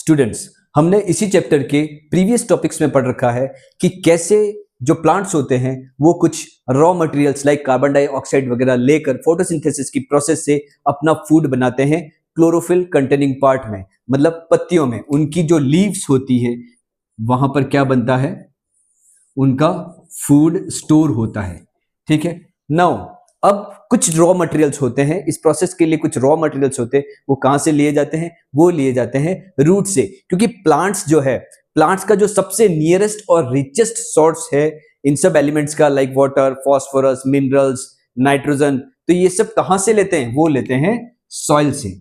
Students, हमने इसी chapter के प्रीवियस टॉपिक्स में पढ़ रखा है कि कैसे जो प्लांट्स होते हैं वो कुछ raw materials like carbon dioxide वगैरह लेकर फोटोसिंथेसिस की प्रोसेस से अपना फूड बनाते हैं क्लोरोफिल कंटेनिंग पार्ट में, मतलब पत्तियों में। उनकी जो लीव्स होती है वहां पर क्या बनता है, उनका फूड स्टोर होता है। ठीक है। नाउ अब कुछ रॉ मटेरियल्स होते हैं, इस प्रोसेस के लिए कुछ रॉ मटेरियल्स होते हैं, वो कहां से लिए जाते हैं? वो लिए जाते हैं रूट से, क्योंकि प्लांट्स जो है, प्लांट्स का जो सबसे नियरेस्ट और रिचेस्ट सोर्स है इन सब एलिमेंट्स का, like water, phosphorus, minerals, nitrogen, तो ये सब कहां से लेते हैं? वो लेते हैं सॉइल से।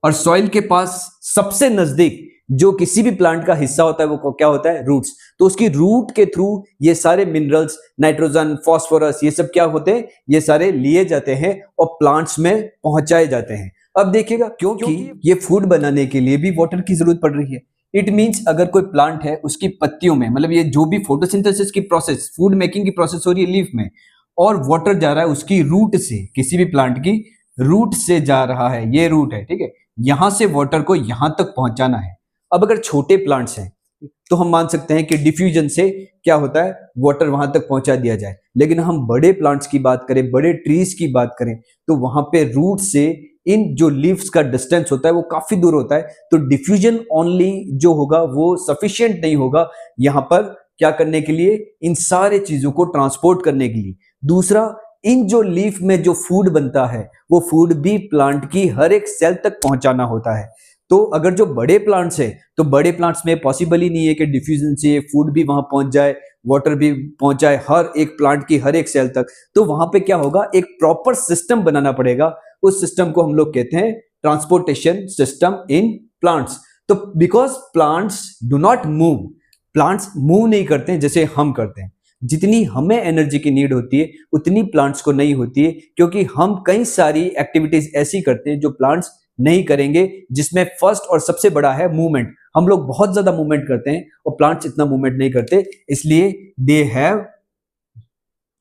और सॉइल के पास सबसे नजदीक जो किसी भी प्लांट का हिस्सा होता है वो क्या होता है? रूट्स। तो उसकी रूट के थ्रू ये सारे मिनरल्स, नाइट्रोजन, फास्फोरस, ये सब क्या होते हैं? ये सारे लिए जाते हैं और प्लांट्स में पहुंचाए जाते हैं। अब देखिएगा, क्योंकि ये फूड बनाने के लिए भी वाटर की जरूरत पड़ रही है। इट मींस अगर कोई प्लांट है, उसकी पत्तियों में, मतलब ये जो भी फोटोसिंथेसिस की प्रोसेस, फूड मेकिंग की प्रोसेस हो रही है लीफ में, और वाटर जा रहा है उसकी रूट से, किसी भी प्लांट की रूट से जा रहा है, ये रूट है, ठीक है। यहां से वाटर को यहां तक पहुंचाना है। अब अगर छोटे प्लांट्स हैं तो हम मान सकते हैं कि डिफ्यूजन से क्या होता है, वाटर वहां तक पहुंचा दिया जाए। लेकिन हम बड़े प्लांट्स की बात करें, बड़े ट्रीज की बात करें, तो वहां पे रूट से इन जो लीव्स का डिस्टेंस होता है वो काफी दूर होता है, तो डिफ्यूजन ओनली जो होगा वो सफिशिएंट नहीं होगा यहां पर क्या करने के लिए, इन सारे चीजों को ट्रांसपोर्ट करने के लिए। दूसरा, इन जो लीफ में जो फूड बनता है वो फूड भी प्लांट की हर एक सेल तक पहुंचाना होता है। तो अगर जो बड़े प्लांट्स है, तो बड़े प्लांट्स में पॉसिबल ही नहीं है कि डिफ्यूजन से फूड भी वहां पहुंच जाए, वाटर भी पहुंच जाए हर एक प्लांट की हर एक सेल तक। तो वहां पे क्या होगा, एक प्रॉपर सिस्टम बनाना पड़ेगा। उस सिस्टम को हम लोग कहते हैं ट्रांसपोर्टेशन सिस्टम इन प्लांट्स। तो because plants do not move, plants move नहीं करते हैं जैसे हम करते हैं। जितनी हमें एनर्जी की नीड होती है उतनी प्लांट्स को नहीं होती है, क्योंकि हम कई सारी एक्टिविटीज ऐसी करते हैं जो प्लांट्स नहीं करेंगे, जिसमें फर्स्ट और सबसे बड़ा है मूवमेंट। हम लोग बहुत ज्यादा मूवमेंट करते हैं और प्लांट्स इतना मूवमेंट नहीं करते, इसलिए they have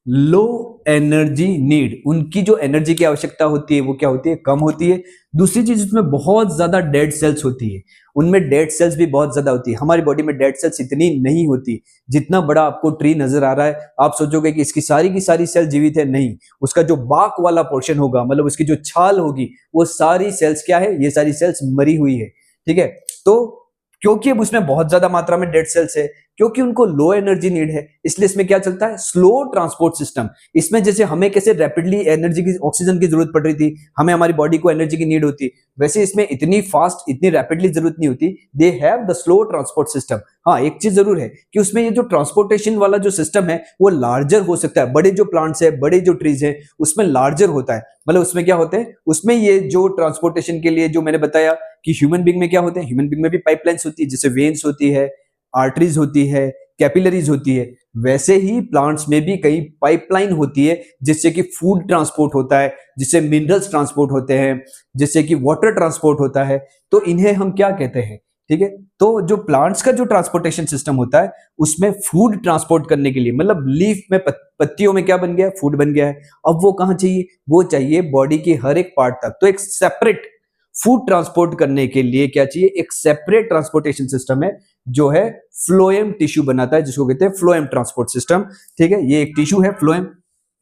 low energy need. उनकी जो एनर्जी की आवश्यकता होती है वो क्या होती है, कम होती है। दूसरी चीज, उसमें बहुत ज्यादा डेड सेल्स होती है, उनमें डेड सेल्स भी बहुत ज्यादा होती है। हमारी बॉडी में डेड सेल्स इतनी नहीं होती। जितना बड़ा आपको ट्री नजर आ रहा है, आप सोचोगे कि इसकी सारी की सारी सेल जीवित है, नहीं। उसका जो बाक वाला पोर्शन होगा, मतलब उसकी जो छाल होगी, वो सारी सेल्स क्या है, ये सारी सेल्स मरी हुई है। ठीक है। तो क्योंकि अब उसमें बहुत ज्यादा मात्रा में डेड सेल्स है, क्योंकि उनको लो एनर्जी नीड है, इसलिए इसमें क्या चलता है, स्लो ट्रांसपोर्ट सिस्टम। इसमें जैसे हमें कैसे रैपिडली एनर्जी की, ऑक्सीजन की जरूरत पड़ रही थी, हमें हमारी बॉडी को एनर्जी की नीड होती, वैसे इसमें इतनी फास्ट, इतनी रैपिडली जरूरत नहीं होती। They have the slow transport system. हाँ, एक चीज जरूर है कि उसमें ये जो ट्रांसपोर्टेशन वाला जो सिस्टम है वो लार्जर हो सकता है। बड़े जो प्लांट्स है, बड़े जो ट्रीज है, उसमें लार्जर होता है। मतलब उसमें क्या होते हैं, उसमें ये जो ट्रांसपोर्टेशन के लिए जो मैंने बताया कि ह्यूमन बीइंग में क्या होते हैं, ह्यूमन बीइंग में भी पाइपलाइंस होती है, जैसे वेन्स होती है, आर्टरीज होती है, कैपिलरीज होती है, वैसे ही प्लांट्स में भी कई पाइपलाइन होती है जिससे कि फूड ट्रांसपोर्ट होता है, जिससे मिनरल्स ट्रांसपोर्ट होते हैं, जिससे कि वाटर ट्रांसपोर्ट होता है। तो इन्हें हम क्या कहते हैं? ठीक है। तो जो प्लांट्स का जो ट्रांसपोर्टेशन सिस्टम होता है उसमें फूड ट्रांसपोर्ट करने के लिए, मतलब लीफ में, पत्तियों में क्या बन गया, फूड बन गया है। अब वो कहां चाहिए, वो चाहिए बॉडी के हर एक पार्ट तक। तो एक सेपरेट फूड ट्रांसपोर्ट करने के लिए क्या चाहिए, एक सेपरेट ट्रांसपोर्टेशन सिस्टम है जो है फ्लोएम टिश्यू बनाता है, जिसको कहते हैं फ्लोएम ट्रांसपोर्ट सिस्टम। ठीक है। ये एक टिश्यू है फ्लोएम,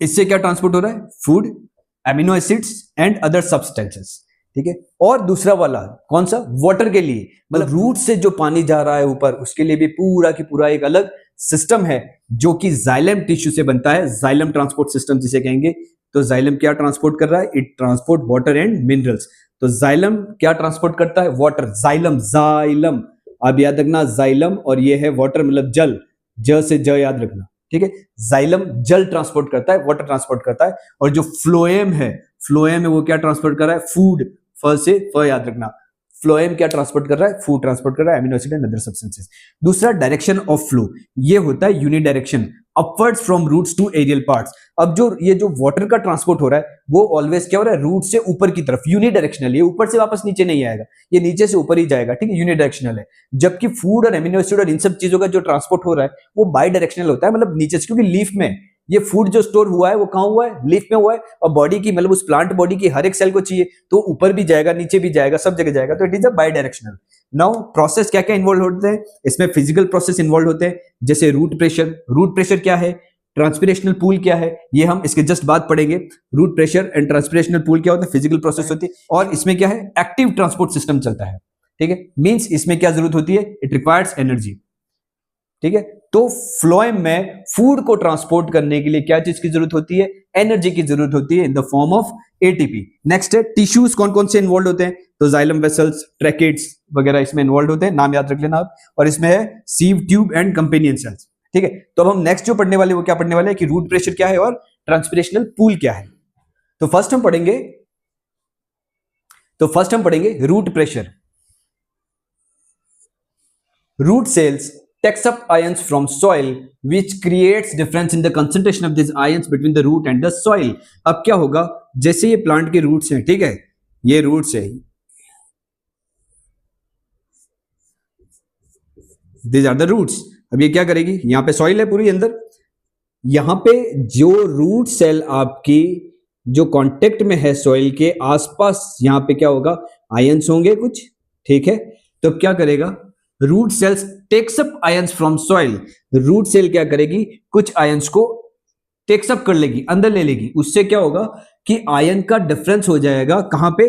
इससे क्या ट्रांसपोर्ट हो रहा है, food, amino acids and other substances. ठीक है। और दूसरा वाला कौन सा, वाटर के लिए, मतलब रूट से जो पानी जा रहा है ऊपर, उसके लिए भी पूरा की पूरा एक अलग सिस्टम है जो कि जाइलम टिश्यू से बनता है, जाइलम ट्रांसपोर्ट सिस्टम जिसे कहेंगे। तो जाइलम क्या ट्रांसपोर्ट कर रहा है, it transport water and minerals. तो जाइलम क्या ट्रांसपोर्ट करता है, वाटर, जाइलम, जाइलम, अब याद रखना, जाइलम, और ये है वाटर, मतलब जल, ज से ज याद रखना। ठीक है। जाइलम जल ट्रांसपोर्ट करता है, वाटर ट्रांसपोर्ट करता है। और जो फ्लोएम है, फ्लोएम है वो क्या ट्रांसपोर्ट कर रहा है, फूड, फ से फ याद रखना। फ्लोएम क्या ट्रांसपोर्ट कर रहा है, फूड ट्रांसपोर्ट कर रहा है, amino acid and other substances. दूसरा, डायरेक्शन ऑफ फ्लो, ये होता है unidirection, upwards from roots to aerial parts. अब जो ये जो वाटर का ट्रांसपोर्ट हो रहा है वो ऑलवेज क्या हो रहा है, रूट से ऊपर की तरफ, यूनिडायरेक्शनल। ये ऊपर से वापस नीचे नहीं आएगा, ये नीचे से ऊपर ही जाएगा। ठीक है, यूनिडायरेक्शनल है। जबकि फूड और एमिनो एसिड और इन सब चीजों का जो ट्रांसपोर्ट हो रहा है वो बाई डायरेक्शनल होता है, मतलब नीचे से, क्योंकि लीफ में ये फूड जो स्टोर हुआ है वो कहां हुआ है, लीफ में हुआ है। और बॉडी की, मतलब उस प्लांट बॉडी की हर एक सेल को चाहिए, तो ऊपर भी जाएगा, नीचे भी जाएगा, सब जगह जाएगा। तो it is a by directional. Now process क्या क्या इन्वॉल्व होते हैं, इसमें फिजिकल प्रोसेस इन्वॉल्व होते हैं, जैसे रूट प्रेशर क्या है, ट्रांसपिरेशनल पूल क्या है, ये हम इसके जस्ट बाद पढ़ेंगे। रूट प्रेशर एंड ट्रांसपिरेशनल पूल क्या होता है, फिजिकल प्रोसेस होती है, और इसमें क्या है, एक्टिव ट्रांसपोर्ट सिस्टम चलता है, ठीक है। मींस इसमें क्या जरूरत होती है, इट रिक्वायर्स एनर्जी, ठीक है। तो फ्लोएम में फूड को ट्रांसपोर्ट करने के लिए क्या चीज की जरूरत होती है, एनर्जी की जरूरत होती है इन the form of ATP. Next है टिश्यूज कौन कौन से इन्वॉल्व होते हैं, तो जाइलम वेसल्स, ट्रैकेट्स वगैरह इसमें इन्वॉल्व होते हैं, नाम याद रख लेना आप। और इसमें है sieve tube and companion cells, ठीक है। तो अब हम नेक्स्ट जो पढ़ने वाले वो क्या पढ़ने वाले हैं कि रूट प्रेशर क्या है और ट्रांसपिरेशनल पूल क्या है। तो फर्स्ट हम पढ़ेंगे root pressure. Root cells takes up ions from soil which creates difference in the concentration of these ions between the root and the soil। अब क्या होगा, जैसे ये प्लांट के रूट्स हैं, ठीक है, ये रूट्स है, these are the roots। अब ये क्या करेगी, यहां पे सॉइल है पूरी अंदर, यहां पे जो रूट सेल आपकी जो कांटेक्ट में है सॉइल के आसपास, यहां पे क्या होगा, आयंस होंगे कुछ, ठीक है। तो क्या करेगा, root cells takes up ions from soil. Root cell क्या करेगी, कुछ आयंस को टेक्स अप कर लेगी, अंदर ले लेगी। उससे क्या होगा कि आयन का डिफरेंस हो जाएगा कहां पे,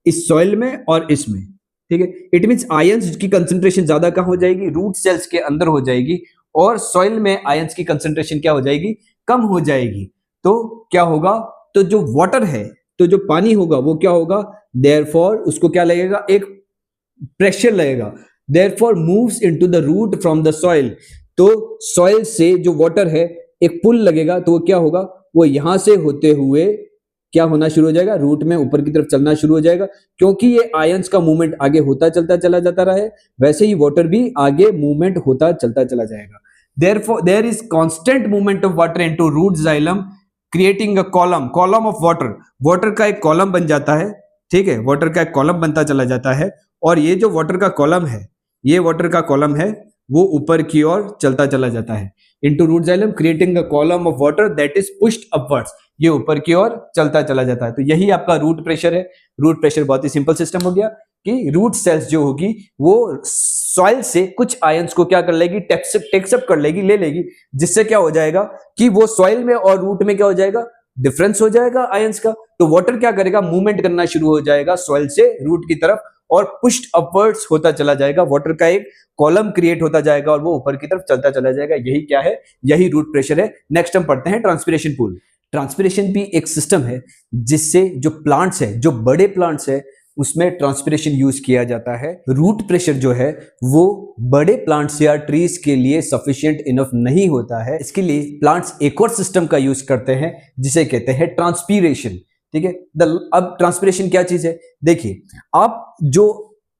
इस सॉइल में और इसमें, ठीक है। इट मींस आयंस की कंसंट्रेशन ज्यादा कहां हो जाएगी, रूट सेल्स के अंदर हो जाएगी, और सॉइल में आयंस की कंसंट्रेशन क्या हो जाएगी, कम हो जाएगी। तो क्या होगा, तो जो वाटर है, तो जो पानी होगा वो क्या होगा, देयरफॉर उसको क्या लगेगा, एक प्रेशर लगेगा, therefore moves into the root from the soil। तो सॉइल से जो वाटर है एक पुल लगेगा, तो वो क्या होगा, वो यहां से होते हुए क्या होना शुरू हो जाएगा, रूट में ऊपर की तरफ चलना शुरू हो जाएगा। क्योंकि ये आयंस का मूवमेंट आगे होता चलता चला जाता रहा है, वैसे ही वाटर भी आगे मूवमेंट होता चलता चला जाएगा। therefore there is constant movement of water into root xylem creating a column of water का एक कॉलम बन जाता है, ठीक है, वाटर का एक कॉलम बनता चला जाता है। और ये जो वाटर का कॉलम है, ये वाटर का कॉलम है, वो ऊपर की ओर चलता चला जाता है, into root xylem creating a column of water that is pushed upwards. ये ऊपर की ओर चलता चला जाता है। तो यही आपका रूट प्रेशर है। रूट प्रेशर बहुत ही सिंपल सिस्टम हो गया कि रूट सेल्स जो होगी वो सॉइल से कुछ आयंस को क्या कर लेगी, टेक्सअप कर लेगी, ले लेगी, जिससे क्या हो जाएगा कि वो सॉइल में और रूट में क्या हो जाएगा, डिफरेंस हो जाएगा आयंस का। तो वाटर क्या करेगा, मूवमेंट करना शुरू हो जाएगा सॉइल से रूट की तरफ, और पुश्ड अपवर्ड्स होता चला जाएगा, वाटर का एक कॉलम क्रिएट होता जाएगा और वो ऊपर की तरफ चलता चला जाएगा। यही क्या है, यही रूट प्रेशर है। नेक्स्ट हम पढ़ते हैं ट्रांसपिरेशन पूल। ट्रांसपिरेशन भी एक सिस्टम है जिससे जो प्लांट्स है, जो बड़े प्लांट्स है, उसमें ट्रांसपिरेशन यूज किया जाता है। रूट प्रेशर जो है वो बड़े प्लांट्स या ट्रीज के लिए सफिशिएंट इनफ नहीं होता है। इसके लिए प्लांट्स एक और सिस्टम का यूज करते हैं जिसे कहते हैं ट्रांसपीरेशन, ठीक है। अब ट्रांसपिरेशन क्या चीज है, देखिए, आप जो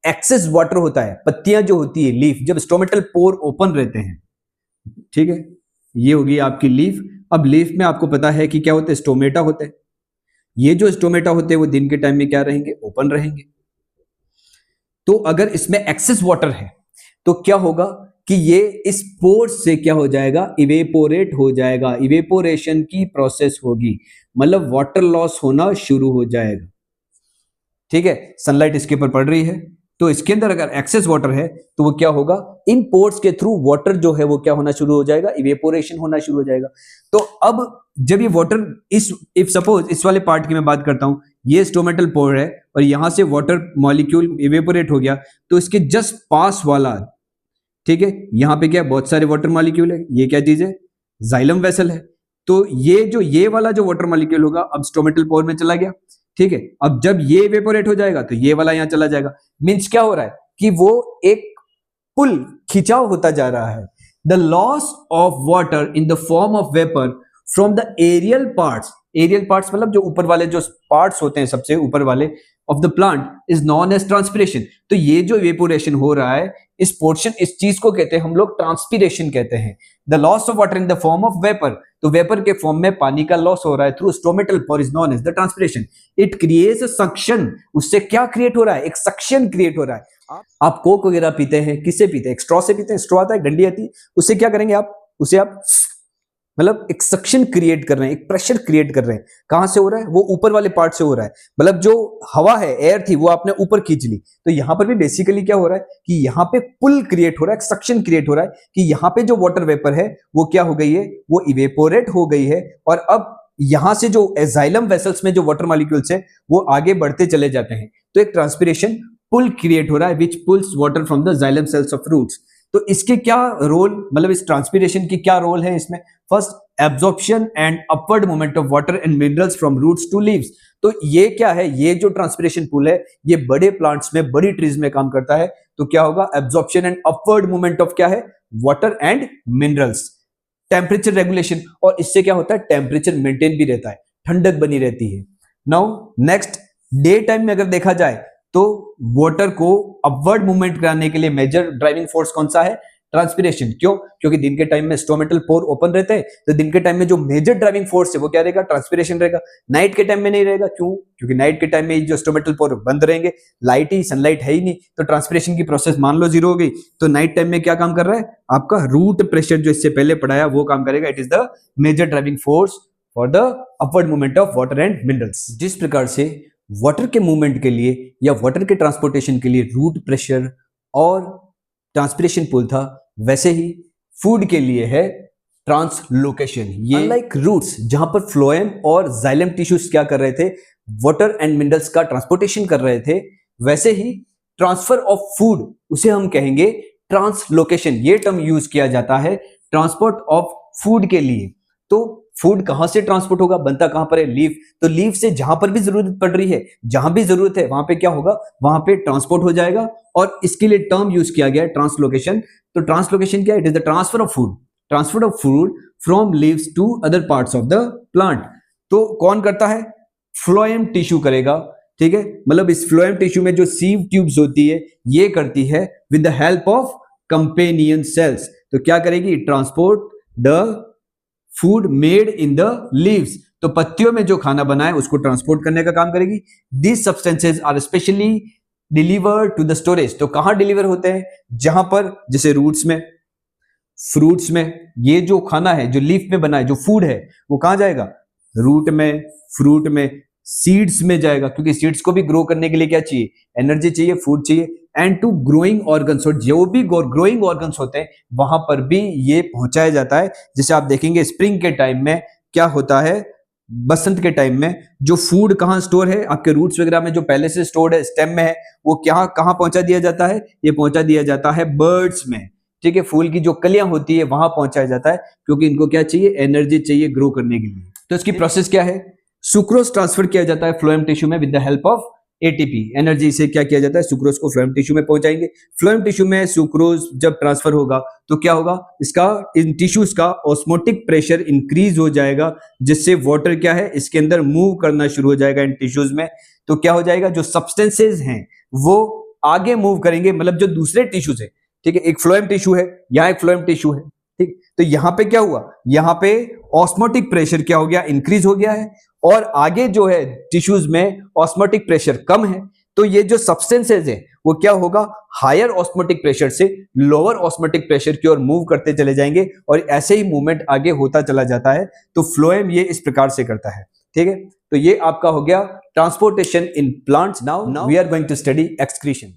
एक्सेस वाटर होता है, पत्तियां जो होती है, लीफ, जब स्टोमेटल पोर ओपन रहते हैं, ठीक है, ये होगी आपकी लीफ। अब लीफ में आपको पता है कि क्या होते हैं, स्टोमेटा होते हैं। ये जो स्टोमेटा होते हैं वो दिन के टाइम में क्या रहेंगे, ओपन रहेंगे। तो अगर इसमें एक्सेस वाटर है तो क्या होगा कि ये इस पोर्स से क्या हो जाएगा, इवेपोरेट हो जाएगा। इवेपोरेशन की प्रोसेस होगी, मतलब वाटर लॉस होना शुरू हो जाएगा, ठीक है। सनलाइट इसके ऊपर पड़ रही है, तो इसके अंदर अगर एक्सेस वाटर है तो वो क्या होगा, इन पोर्स के थ्रू वाटर जो है वो क्या होना शुरू हो जाएगा, इवेपोरेशन होना शुरू हो जाएगा। तो अब जब ये वाटर इफ सपोज इस वाले पार्ट की मैं बात करता हूं, ये स्टोमेटल पोर है और यहां से वाटर मॉलिक्यूल इवेपोरेट हो गया, तो इसके जस्ट पास वाला, ठीक है, यहां पे क्या बहुत सारे वाटर मॉलिक्यूल है, ये क्या चीज है, जाइलम वेसल है। तो ये वाला जो वाटर मॉलिक्यूल होगा अब स्टोमेटल पोर में चला गया, ठीक है। अब जब ये इवेपोरेट हो जाएगा तो ये वाला यहां चला जाएगा। मींस क्या हो रहा है कि वो एक पुल, खिंचाव होता जा रहा है। The loss of water in the form of vapour from the aerial parts मतलब जो ऊपर वाले जो पार्ट्स होते हैं, सबसे ऊपर वाले of the plant is known as transpiration. तो ये जो इवेपोरेशन हो रहा है, इस पोर्शन, इस चीज को कहते हैं हम लोग ट्रांसपिरेशन कहते हैं। The loss of water in the form of vapour, तो वेपर के फॉर्म में पानी का लॉस हो रहा है through stomatal pore is known as the transpiration. It creates a suction, उससे क्या क्रिएट हो रहा है, एक सक्शन क्रिएट हो रहा है। आप कोक वगैरह पीते हैं, किससे पीते हैं, एक स्ट्रॉ से पीते हैं, स्ट्रॉ आता है, डंडी आती है, उससे क्या करेंगे आप, उसे आप मतलब एक सक्शन क्रिएट कर रहे हैं, एक प्रेशर क्रिएट कर रहे हैं। कहां से हो रहा है? वो ऊपर वाले पार्ट से हो रहा है। मतलब जो हवा है, एयर थी, वो आपने ऊपर खींच ली। तो यहां पर भी बेसिकली क्या हो रहा है कि यहां पे पुल क्रिएट हो रहा है, एक सक्शन क्रिएट हो रहा है कि यहां पे जो वाटर वेपर है वो क्या हो गई है, वो इवेपोरेट हो गई है। और अब यहां से जो एजाइलम वेसल्स में जो वाटर मॉलिक्यूल्स है वो आगे बढ़ते चले जाते हैं। तो एक ट्रांसपिरेशन पुल क्रिएट हो रहा है which pulls water from the xylem cells of roots. तो इसके क्या रोल, मतलब इस ट्रांसपिरेशन की क्या रोल है इसमें? First, absorption and upward movement of water and minerals from roots to leaves. तो ये क्या है, ये जो ट्रांसपिरेशन पुल है ये बड़े प्लांट्स में, बड़ी ट्रीज में काम करता है। तो क्या होगा? Absorption and upward movement of क्या है? Water and minerals. Temperature regulation, और इससे क्या होता है? टेम्परेचर मेंटेन भी रहता है, ठंडक बनी रहती है। नाउ नेक्स्ट, डे टाइम में अगर देखा जाए तो वाटर को अपवर्ड मूवमेंट कराने के लिए मेजर ड्राइविंग फोर्स कौन सा है? ट्रांसपिरेशन। क्यों? क्योंकि दिन के टाइम में स्टोमेटल पोर ओपन रहते हैं, तो दिन के टाइम में जो मेजर ड्राइविंग फोर्स है वो क्या रहेगा? ट्रांसपिरेशन रहेगा। नाइट के टाइम में नहीं रहेगा। क्यों? क्योंकि नाइट के टाइम में जो स्टोमेटल पोर बंद रहेंगे, लाइट ही, सनलाइट है ही नहीं, तो ट्रांसपिरेशन की प्रोसेस मान लो जीरो हो गई। तो नाइट टाइम में क्या काम कर रहा है? आपका रूट प्रेशर जो इससे पहले पढ़ाया वो काम करेगा। It is the major driving force for the upward movement of water and minerals. जिस प्रकार से वाटर के मूवमेंट के लिए या वाटर के ट्रांसपोर्टेशन के लिए रूट प्रेशर और ट्रांसपिरेशन पुल था, वैसे ही फूड के लिए है ट्रांसलोकेशन। ये लाइक रूट्स जहां पर फ्लोएम और जाइलम टिश्यूज क्या कर रहे थे? वाटर एंड मिनरल्स का ट्रांसपोर्टेशन कर रहे थे, वैसे ही ट्रांसफर ऑफ फूड उसे हम कहेंगे ट्रांसलोकेशन। ये टर्म यूज किया जाता है ट्रांसपोर्ट ऑफ फूड के लिए। तो फूड कहां से ट्रांसपोर्ट होगा? बनता कहां पर है? लीफ। तो लीफ से जहां पर भी जरूरत पड़ रही है, जहां भी जरूरत है, वहां पे क्या होगा? वहां पे ट्रांसपोर्ट हो जाएगा। और इसके लिए टर्म यूज किया गया है ट्रांसलोकेशन। तो ट्रांसलोकेशन क्या है? It is the transfer of food, transfer of food from leaves to other parts of the plant. तो कौन करता है? फ्लोएम टिश्यू करेगा। ठीक है, मतलब इस फ्लोएम टिश्यू में जो सीव ट्यूब्स होती है ये करती है with the help of companion cells. तो क्या करेगी? Transport the food made in the leaves. तो पत्तियों में जो खाना बना है उसको ट्रांसपोर्ट करने का काम करेगी। These substances are specially delivered to the storage. तो कहां डिलीवर होते हैं? जहां पर, जैसे रूट्स में, फ्रूट्स में, ये जो खाना है जो लीफ में बना है, जो फूड है, वो कहां जाएगा? रूट में, फ्रूट में, सीड्स में जाएगा। क्योंकि सीड्स को भी ग्रो करने के लिए क्या चाहिए? एनर्जी चाहिए, फूड चाहिए। एंड टू ग्रोइंग ऑर्गन्स, और जो भी ग्रोइंग ऑर्गन्स होते हैं वहां पर भी ये पहुंचाया जाता है। जैसे आप देखेंगे स्प्रिंग के टाइम में क्या होता है, बसंत के टाइम में जो फूड कहां स्टोर है, आपके रूट्स वगैरह में जो पहले से स्टोर्ड है, स्टेम में है, वो क्या कहां पहुंचा दिया जाता है? ये पहुंचा दिया जाता है बर्ड्स में। ठीक है, फूल की जो कलियां होती है वहां पहुंचाया जाता है, क्योंकि इनको क्या चाहिए? एनर्जी चाहिए ग्रो करने के लिए। तो इसकी प्रोसेस क्या है? सुक्रोज ट्रांसफर किया जाता है फ्लोएम टिश्यू में with the help of ATP energy से। क्या किया जाता है? सुक्रोज को फ्लोएम टिश्यू में पहुंचाएंगे। फ्लोएम टिश्यू में सुक्रोज जब ट्रांसफर होगा तो क्या होगा? इसका, इन टिश्यूज का ऑस्मोटिक प्रेशर इंक्रीज हो जाएगा, जिससे वाटर क्या है, इसके अंदर मूव करना शुरू हो जाएगा इन टिश्यूज में। तो क्या हो जाएगा? जो सब्सटेंसेज हैं वो आगे मूव करेंगे, मतलब जो दूसरे टिश्यूज है। ठीक है, एक फ्लोएम टिश्यू है, यहाँ एक फ्लोएम टिश्यू है। ठीक, तो यहां पे क्या हुआ? यहां पे ऑस्मोटिक प्रेशर क्या हो गया? इंक्रीज हो गया है। और आगे जो है टिश्यूज में ऑस्मोटिक प्रेशर कम है, तो ये जो सब्सटेंसेज है वो क्या होगा? हायर ऑस्मोटिक प्रेशर से लोअर ऑस्मोटिक प्रेशर की ओर मूव करते चले जाएंगे, और ऐसे ही मूवमेंट आगे होता चला जाता है। तो फ्लोएम ये इस प्रकार से करता है। ठीक है, तो ये आपका हो गया transportation in plants. Now we are going to study excretion.